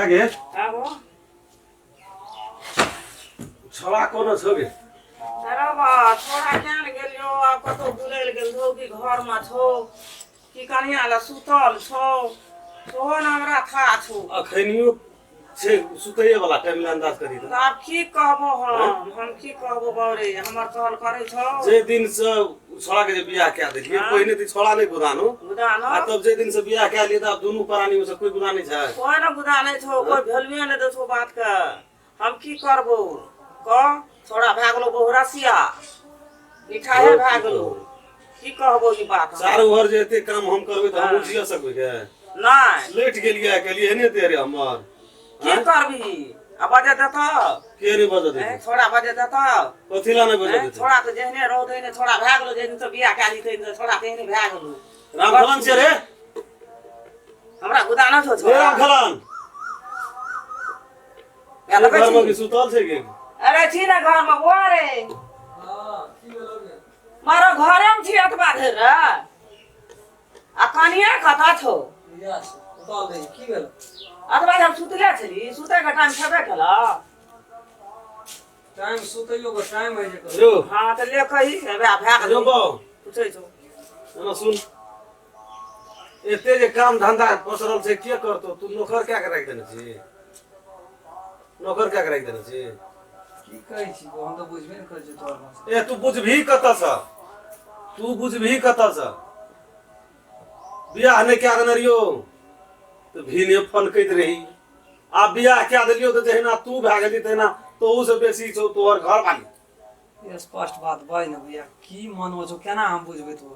आगे आबो छवा कोनो छगे अरे बा छोड़ा केन गेलियो आ कतो बुलैल गेल धो कि घर में छौ कि कनिया ला सुतल छौ सोहो न हमरा था छौ अखनियो छे सुतैये वाला टाइम ले अंदाज करी त आब की कहबो हम की कहबो बारे हमर कहल करे छौ जे दिन से छोड़ा के जे बियाह क्या देखिए पहिने त छोड़ा नहीं गुदानो गुदानो आ तब जे दिन से बियाह क्या लिए त दोनों प्राणी में से कोई गुदा नहीं छै कोई न गुदा नहीं छौ कोई भेलुए नहीं देछौ बात के हम की करबो क थोड़ा भागलो बहुरासिया मिठाई भागलो की कहबो ई बात चारों ओर जे एते काम हम करबे त हम जिया सकबे के नहीं लेट गेलिए के लिए ने तेरे हमर की करबी अब बजे देता के रे बजे दे थोड़ा बजे देता कथिला ने बजे दे थोड़ा तो जहने रहो देने थोड़ा भागलो जे दिन से बियाह काली थे थोड़ा तेने भागलो रामखलन से रे हमरा गुदाना छौ रे रामखलन या लगे घर में सुतल छै के अरे छी ना घर में वो रे हां की भेलो मारो घरे में छी अतबा धर रे आ कनिया कथा छौ यस सुतल दे की भेलो अतबा हम सुतले छली सुते के टाइम छबे केला टाइम सुतैयो के टाइम है जे रो हां त ले कही बे भाग जो बो पूछै छौ ना सुन एते जे काम धंधा पसरल छै के करतो तू नौकर क्या कर राख देने छी नौकर क्या कर राख देने छी की कहै छी हम त बुझबे न करै छी तोर भाषा ए तू बुझभी कत स तू बुझभी कत स बियाह ने क्या देने रियो तो भी ने फोन कइत रही आ बियाह क्या देलियो तो जहिना तू भाग गेली तहिना तो उ से बेसी छौ तोहर घर वाली ये स्पष्ट बात बाय न भैया की मनवा छौ केना हम बुझबे तो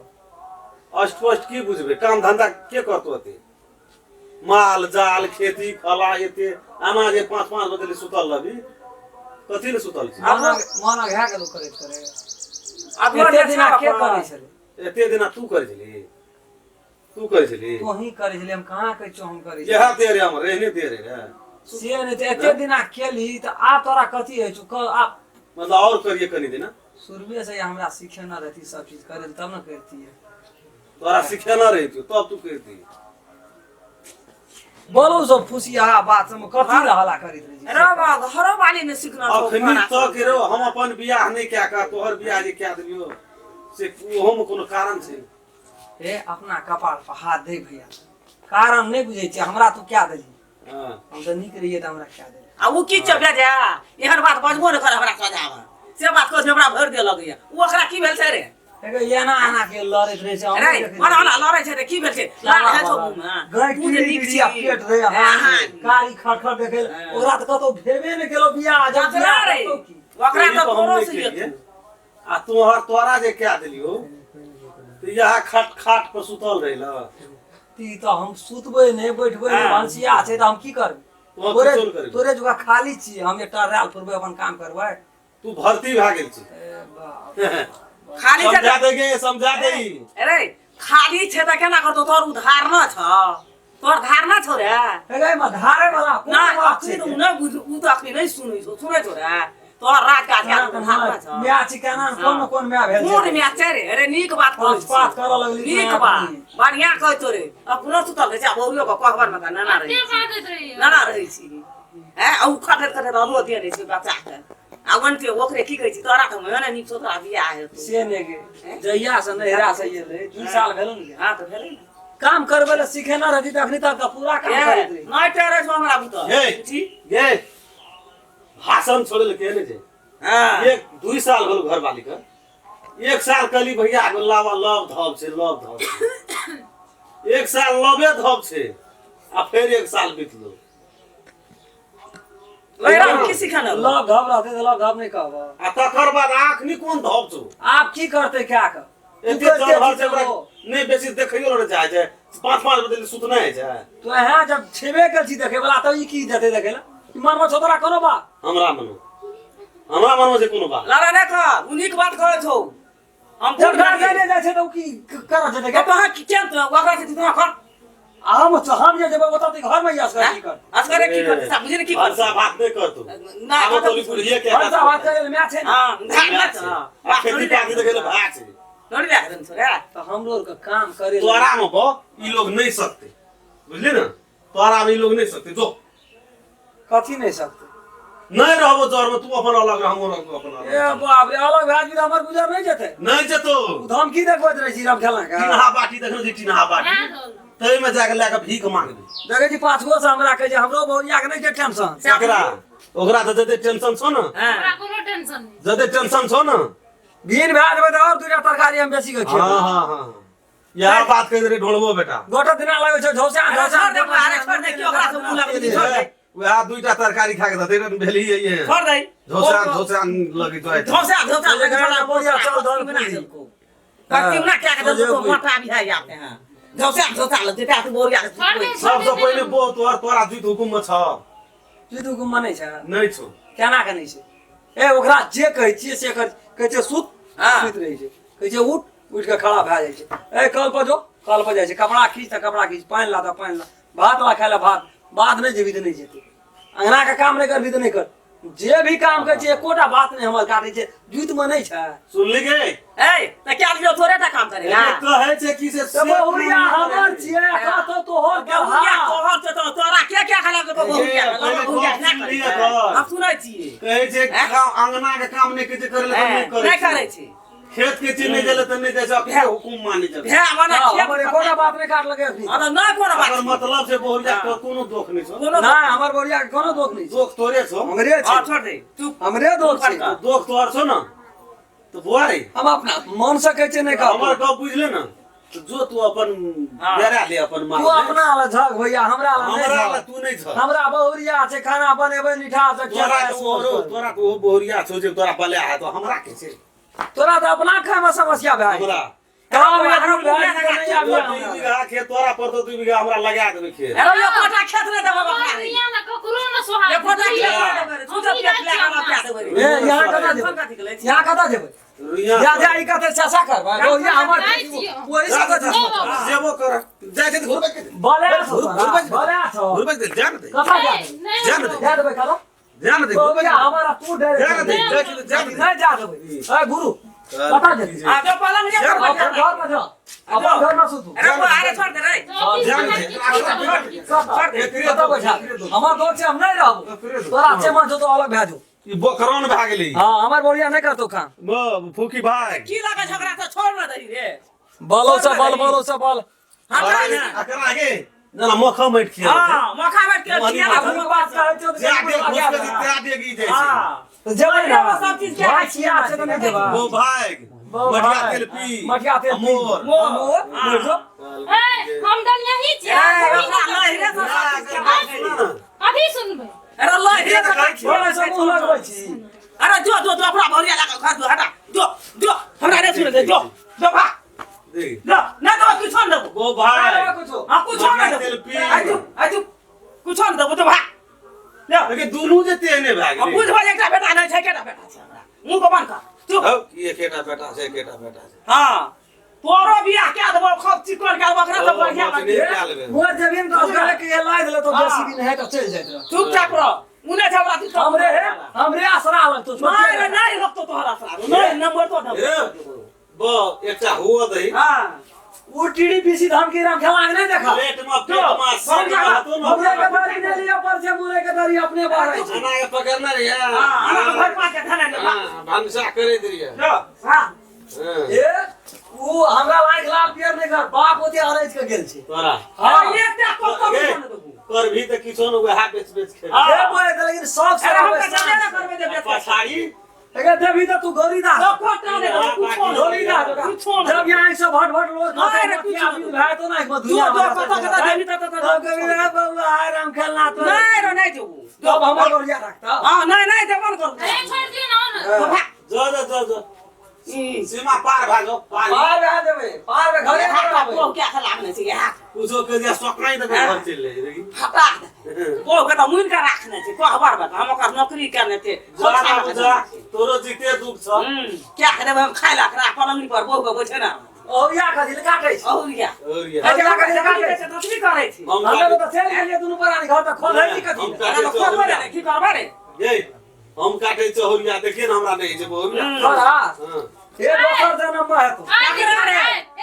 अस्पष्ट की बुझबे काम धंधा के करतो अते माल जाल खेती खला एते आमा जे 5-5 बजे सुतल रहबी कथि ले सुतल छी मन घा गेलो करे अब एते दिना के करे छले एते दिना तू करे छली तू करे छली तू ही करे छले हम कहां कहै छौ हम करे यहा तेरे हम रहने दे रे से ने एते दिना केली त आ तोरा कथि है छु आ मतलब और करिए कनी देना शुरुए से हमरा सीखे न रहती सब चीज करे तब न करती है तोरा सीखे न रही तब तू करती बोलो सब फुसिया बात में कथि रहला करित रही अरे बा घरो वाली ने सीखना अखनी तक रो हम अपन बियाह नहीं क्या का तोहर बियाह जे क्या दियो से ओहो में कोनो कारण छै ए अपना कपाल पर हाथ दे भैया कारण नहीं बुझै छी हमरा तू क्या देली हां हम त निक रहिए त हमरा क्या देली आ उ की चबे जा एहन बात बजबो न कर हमरा सजावा से बात को हमरा भर दे लगैया उ ओकरा की भेल छै रे एगो येना आना के लड़ैत रहे छै अरे मला लड़ै छै रे की भेल छै लाड़ है छौ मुंह में गाय की निक छी पेट रे हां गाड़ी खड़खड़ देखे ओकरा त कतो भेबे न केलो बियाह जब बियाह रे ओकरा त कोनो से ये आ तोरा जे क्या दिलियो तो यहाँ खट खाट पर सुतल रहिल ती तो हम सुतबे नहीं बैठबे भंसिया छै त हम की करब तोरे जुगा खाली छी हम एकटा राल पुरबे अपन काम करबै तू भर्ती भ गेल छी ए बा खाली समझा दे अरे खाली छै त केना करतो तोर उधार न छ तोर धारणा छ रे एगे म धारे वाला कोन बात छै तू न बुझ उ त अखनी नहीं सुनै छौ रे तोर राज का धारणा छ म्या छी केना कोन म्या भेल छै कोन म्या छै रे अरे नीक बात कहै छी बात कर लगली नीक बात बढ़िया कहै तो रे अपनो सुतल रहै छै बहुरियो को कहबर में नाना रही छी हैं औ खटत रो दे रे छी बच्चा के आवन के ओकरे की कहै छी तोरा त मने नीक सोतरा बियाह है तो से ने गे जहिया से नहिरा से ये रे 2 साल भेल न हां त भेलै काम करबे ल सीखे न रहती त अखनी तक पूरा काम करैत रही नहीं टेरे छ हमरा बुत हे गे भाषण छोड़े के ने जे हां एक 2 साल भेल घर वाली के 1 साल कली भैया लावा लव धब छै लव धब 1 साल लवे धब छै आ फिर 1 साल बीतलो लैरा की सिखाना लव धब रहते त लव धब नहीं कहबा आ तकर बाद आखनी कोन धब छौ आप की करते क्या का एते चल भर से नहीं बेसी देखियो रे जाय छै 5-5 बजे सुतना है छै तो हां जब छेबे कर छी देखे वाला त ई की देते देखेला मन में छोतरा कोनो बा हमरा मन में जे कोनो बा लारा ने का उनिक बात कहै छौ हम जब जाने जाय छै त की कर छै देखे कहां किचन त वकरा से इतना कर हम तो हम जे देबे बता घर में यास कर असरे की कर सब बुझे की कर ऐसा बात नहीं कर तू ना तो बुढ़िए के ऐसा बात करे मैं छै हां खेती पानी देखे भा छै नोड़ दे दिन छोरा तो हम लोग का काम करे तोरा में बो ई लोग नहीं सकते बुझली ना तोरा में ई लोग नहीं सकते जो कथी नहीं सकते नहीं रहबो जर में तू अपन अलग रह हम अपन अलग ए बाप रे अलग भाज भी हमर गुजर नहीं जते नहीं जतो धमकी देखबत रही छी राम खेला का टिनहा बाटी देखो जी टिनहा बाटी तई में जाके लेके भीख मांग दे देखे जी 5 गो से हमरा कहे जे हमरो बहुरिया के नहीं के टेंशन सकरा ओकरा त जदे टेंशन छ न हां कोनो टेंशन नहीं जदे टेंशन छ न भीन भाज में और दूटा तरकारी हम बेसी के खेब हां यह बात कह रे ढोलबो बेटा गोटा दिना लागे छ झौसा छोड़ दे कि ओकरा से मुंह लगे छोड़ दे वह दुईटा तरकारी खा के दे भेली है छोड़ दे झोसा लगी तो है धोसा लेकिन बढ़िया चल धर पूरी करती ना क्या कर दो मोटा भी है यहाँ पे हां धोसा लग जेटा तू बोल यार सबसे पहिले बो तोरा जुत हुकुम में छ जीतू गुम्मा नहीं छ नहीं छो केना के नहीं छै ए ओकरा जे कहै छियै से कहै छै सुत हाँ। सुत रहै छै कहै छै उठ के खड़ा भए जाइ छै ए कल पर जो कल पर जाइ छै कपड़ा खींच त कपड़ा खींच पानी ला त पानी ला भात ला खाय ला भात बात नहीं जेबी त नहीं जेतै अंगना के काम नहीं करबी त नहीं कर जे भी काम करे छै एकोटा बात नहीं हमर काटै छै जुत में नहीं छै सुन ली गे ए त क्या लियो थोड़े टा काम करेगा कहे छै कि से तब हुरिया हमर छियै कहतो तो हो बहुरिया तोहर से तो तोरा क्या खला के बहुरिया हम सुनै छियै कहे छै अंगना के काम नहीं के करे नहीं करे छी खेत के चीज नहीं देले त नहीं दे अपने हुकुम माने जा भे माने हमर एकोटा बात नहीं काट लगे अखनी अरे ना कोनो बात अगर मतलब से बोलिया तो कोनो दोख नहीं छो ना हमर बोरिया के कोनो दोख नहीं दोख तोरे छो हमरे हां छै छोड़ दे तू हमरे दोख छै दोख तोर छो ना तो बुआरी हम अपना मन से कहै छै नहीं का हमर गप बुझले ना तो जो तू अपन बेरा ले अपन मार तू अपना वाला झग भैया हमरा वाला नहीं हमरा झग। तू नहीं छ हमरा बहुरिया छै खाना बनेबै निठा से तोरा तो बोरिया छो जे तोरा बले आ तो हमरा के छै तोरा तो अपना खाए में समस्या भए हमरा काम यार नहीं आबि दू बीघा खेत तोरा पर तो 2 बीघा हमरा लगा देबे खेत अरे ये कोटा खेत रे देबो बकरा दुनिया में ककरो न सोहा ये कोटा खेत रे तू तो खेत ले हमरा प्या देबे ए यहाँ कता जेबै यहाँ कता जेबै रुइया या जा ई कते चसा करबा बहुरिया हमर वही सब जेबो कर जाय के घुरबे के बोले बोले छो घुरबे दे जान दे कता जा जान दे जा देबै कता जान दे बहुरिया हमारा तू डरे जान दे जान दे नहीं जा देबै ए गुरु कता जे आ जो पलंग जे अपन घर में जा अपन घर में सुतू अरे वो आरे छोड़ दे रे जान दे छोड़ दे कता बैठा हमर दोस्त से हम नहीं रहबो तोरा अच्छे मन छौ तो अलग भेजो ई बोकरन भा गेली हां हमर बोरिया नहीं करतो काम फूकी भाई की लगा झगड़ा तो छोड़ ना दई रे बोलो से बल हटा ना अकर आगे ना मखा मैट खिया हां मखा बैठ के किया अब हम बात कहै छौ तो जाके घुस के त्या देगी जाय छै हां तो जेबै ना सब चीज के छिया से तो नहीं देबा वो भाई मटिया तेल पी मटिया तेल पी मोर मोर जो ए हम डल यही ए अपना लही रे तो अभी सुनबे अरे लही रे तो छोड़े से मुंह लगबै छी अरे जो अपना भरिया लगा खा दो हटा जो हमरा रे सुन दे जो भा देख ना ना तो कुछ छोड़ दो वो भाई हां कुछ छोड़ दो आजू कुछ छोड़ दो तो भा ले लेकिन दोनों जे तेने भाग अब बुझ भाई एकटा बेटा नहीं छै केटा बेटा छै हमरा मुंह को बंद कर चुप अब ये केटा बेटा से केटा बेटा से हां तोरो बियाह के देबो खूब चिकन के बकरा तो बढ़िया लगे मोर जमीन तो करे के ये लाइ देले तो बेसी दिन है तो चल जाइत रह चुपचाप रह उन्हें झगड़ा तू हमरे आसरा लग तो छोड़ नहीं नहीं रख तो तोहरा आसरा नहीं नंबर तो दे बो एकटा हुआ दही हां वो टीडी पीसी धाम की राम खेला नहीं देखा पेट में सब तो ना हमरे के दारी ने लिया पर से मुरे के दारी अपने बाहर है खाना के पकड़ना रे यार हां घर पास के खाना दे भांसा करे दिया जो हां ए वो हमरा लाइक लाल पियर नहीं कर बाप ओते अरेज के गेल छी तोरा हां एकटा को देबो कर भी त किछो न वह बेच खेल ए बोले त लेकिन सब से अरे हम के चले ना करबे दे पछाड़ी अगर देवी तो तू गोरी दा कोटा ने कुछ गोरी दा जब यहाँ से भट लोग नहीं रे, कुछ भाई तो ना जो कता देवी तो कभी बाबा आराम खेलना तो नहीं रो नहीं जो जब हम गोरिया रखता हां नहीं देबो कर अरे छोड़ दियो ना जो सीमा पार भागो पार पार आ देबे पार में घरे को क्या खलाने से या कुछो के जे सकनाई त घर चल ले हटा को के तो मुइन का रखने से को खबर बता हम का नौकरी करने थे तोरो जीते दुख छ क्या करे हम खाइला करा पलंग पर बो को बैठे ना औरिया का दिल काटे छी औरिया और अच्छा का काटे से तो की करे छी हम तो चल गेलिए दुनु पर घर त खोल है कथि अरे को करे की करबा रे ये हम काटे चौरिया देखिए ना हमरा नहीं जे बहुरिया छोरा हां ये दोसर जन्म में है तो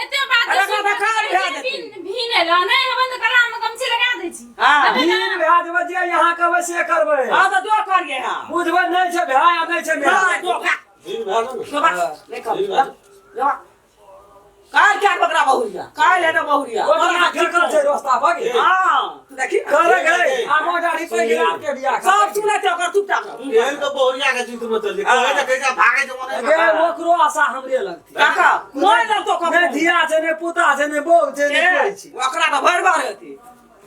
एते बात अरे का खा लिया देती भीने ला नहीं हम तो कला में कमची लगा दै छी हां दिन ब्याह बाजबै जे यहाँ कहबै से करबै हां तो जो करिए हां बुझबै नहीं छै भाई आ नहीं छै ना भाई जो भाग दिन भए गेल जो भाग ले कर जो काल क्या पकड़ा बहुरिया काल है ना बहुरिया ओकरा ठेकर छै रास्ता भागे हां तू देखी करे गए आगो गाड़ी पे गिरा के बियाह सब सुने थे ओकर चुप चाप एहन तो बहुरिया के जीत में चल कहे जे कहे भागे जे मने गे ओकरो आशा हमरे लगती काका मोय दम तो कब ने धिया छै ने पुता छै ने बहू छै ने कोई छै ओकरा तो भर भर होती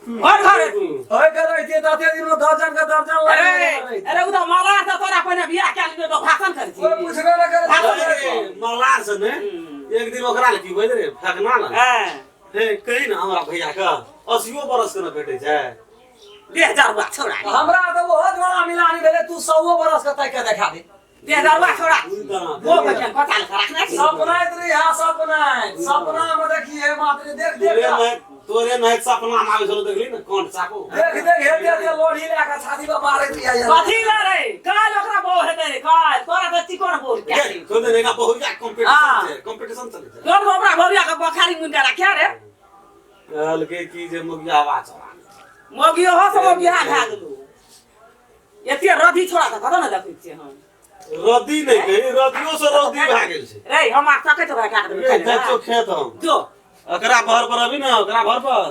भर भर होती होय करे ते दते दिन में दर्जन के दर्जन अरे लगे अरे उ तो माला तो तोरा पहले बियाह के लिए तो भाषण कर कोई छी पूछबे न करे मलार से ने एक दिन ओकरा ले की होय रे फेकना ना हां हे कही ना हमरा भैया का 80 बरस के न भेटै छै 2000 बा छोड़ा हमरा तो बहुत बड़ा मिलानी भेले तू 100 बरस के तक के देखा दे 2000 बा छोड़ा वो बचन पता नहीं रखना छी सपना इतरी हा सपना में देखिए मात्र देख देख तोरे नहीं सपना में आवे छलो देखली ना कोन चाको देख देख हेते लोढ़ी लेके छाती पे मारे दिया यार कथी ले रे काल ओकरा बहु हेते रे काल तोरा तो चिकन बोल क्या रे खुद ने ना बहुरिया कंपटीशन चले छै तोर ओकरा भविया के बखारी मुंडा रखा रे अलगे की जे मुगिया आवाज मोगियो हो सब बियाह भा गेलो एते रधी छोड़ा त कत न देखै छी हम रदी नहीं कही रदियो से रदी भए गेल छै रे हम आ सकै तो काट ए दे देखो खेत हम जो ओकरा घर पर अभी ना ओकरा घर पर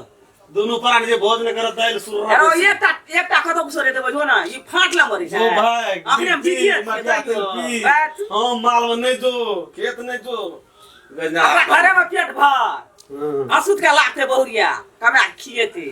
दोनों प्राणी जे भोज न करत दाइल सुर अरे एकटा खतो उसरे देबो जो ना ई फाटला मरी छै ओ भाई अपने हम जीतिए हम माल में नहीं जो खेत नहीं जो गजना अपना घरे में पेट भर असुत का लाख थे बहुरिया कमा खिएते